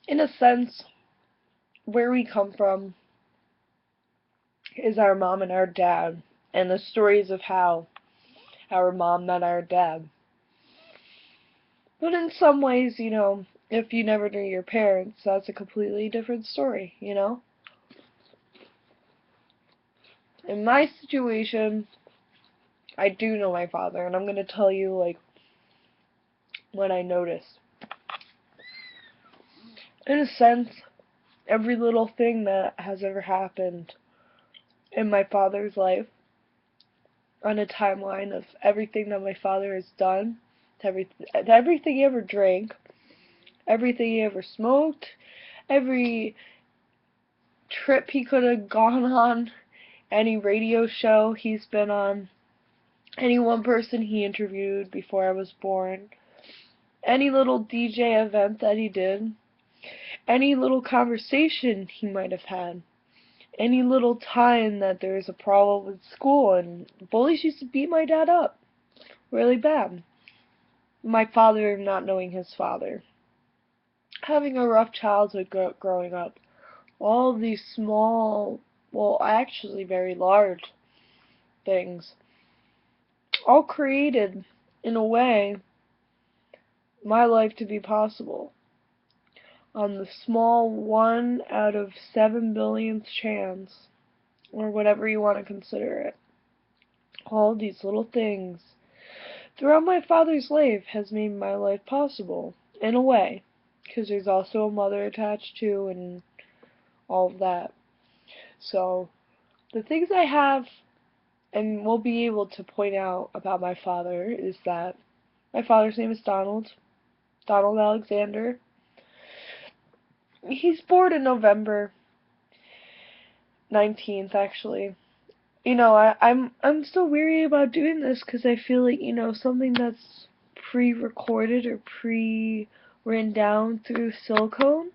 In a sense, where we come from is our mom and our dad, and the stories of how our mom met our dad. But in some ways, if you never knew your parents, that's a completely different story, In my situation, I do know my father, and I'm going to tell you, like, what I noticed. In a sense, every little thing that has ever happened in my father's life, on a timeline of everything that my father has done, everything he ever drank, everything he ever smoked, every trip he could have gone on, any radio show he's been on, any one person he interviewed before I was born, any little DJ event that he did, any little conversation he might have had, any little time that there was a problem with school, and bullies used to beat my dad up really bad. My father not knowing his father, having a rough childhood growing up, all these small, well, actually very large things, all created, in a way, my life to be possible. On the small 1 out of 7 billionth chance, or whatever you want to consider it. All these little things throughout my father's life has made my life possible, in a way, because there's also a mother attached to, and all of that. So, the things I have and will be able to point out about my father is that my father's name is Donald Alexander. He's born in November 19th, actually. I'm still weary about doing this because I feel like, something that's pre-recorded or pre-written down through silicone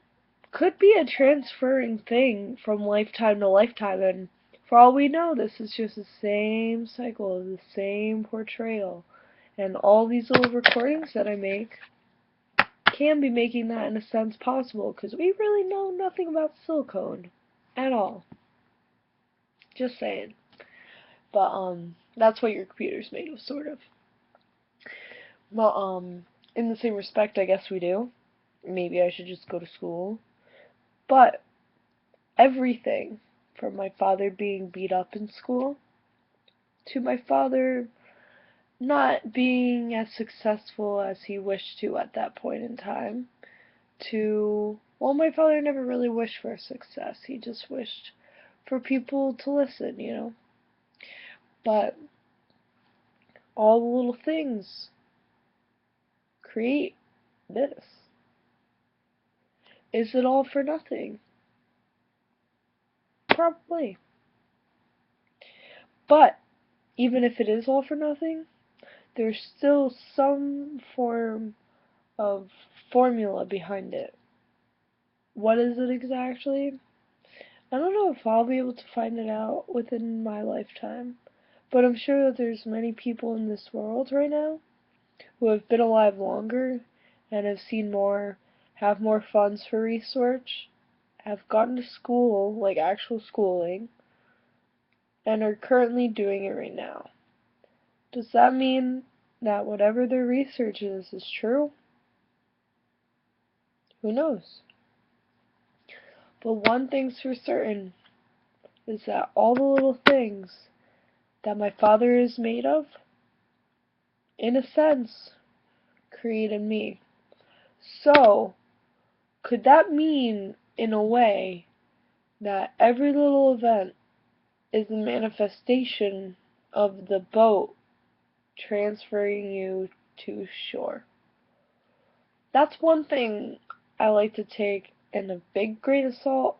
could be a transferring thing from lifetime to lifetime, and for all we know, this is just the same cycle of the same portrayal. And all these little recordings that I make can be making that in a sense possible, because we really know nothing about silicone at all. Just saying. But that's what your computer's made of, sort of. Well, in the same respect, I guess we do. Maybe I should just go to school. But everything, from my father being beat up in school, to my father not being as successful as he wished to at that point in time, to, well, my father never really wished for success. He just wished for people to listen. But all the little things create this. Is it all for nothing? Probably. But even if it is all for nothing, there's still some form of formula behind it. What is it exactly? I don't know if I'll be able to find it out within my lifetime, but I'm sure that there's many people in this world right now who have been alive longer and have seen more, have more funds for research, have gone to school, like actual schooling, and are currently doing it right now. Does that mean that whatever their research is true? Who knows? But one thing's for certain is that all the little things that my father is made of, in a sense, created me. So, could that mean, in a way, that every little event is a manifestation of the boat transferring you to shore? That's one thing I like to take in a big grain of salt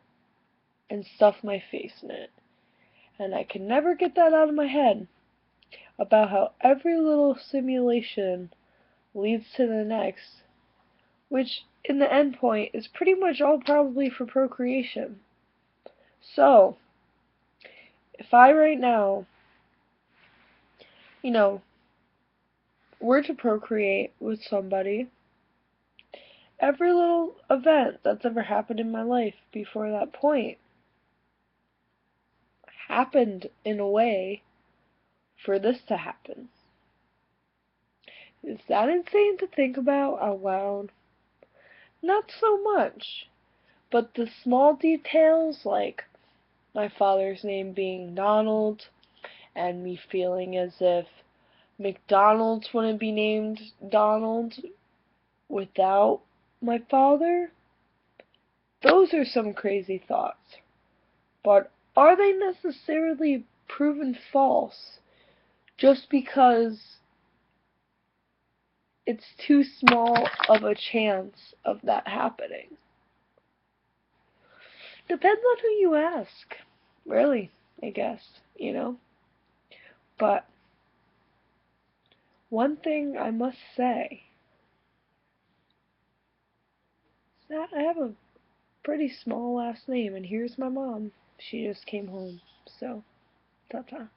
and stuff my face in it. And I can never get that out of my head about how every little simulation leads to the next, which in the end point is pretty much all probably for procreation. So, if I right now, you know, were to procreate with somebody, every little event that's ever happened in my life before that point happened in a way for this to happen. Is that insane to think about out loud? Not so much. But the small details, like my father's name being Donald, and me feeling as if McDonald's wouldn't be named Donald without my father, those are some crazy thoughts. But are they necessarily proven false just because it's too small of a chance of that happening? Depends on who you ask. Really, I guess. But one thing I must say is that I have a pretty small last name, and here's my mom. She just came home, so ta-ta.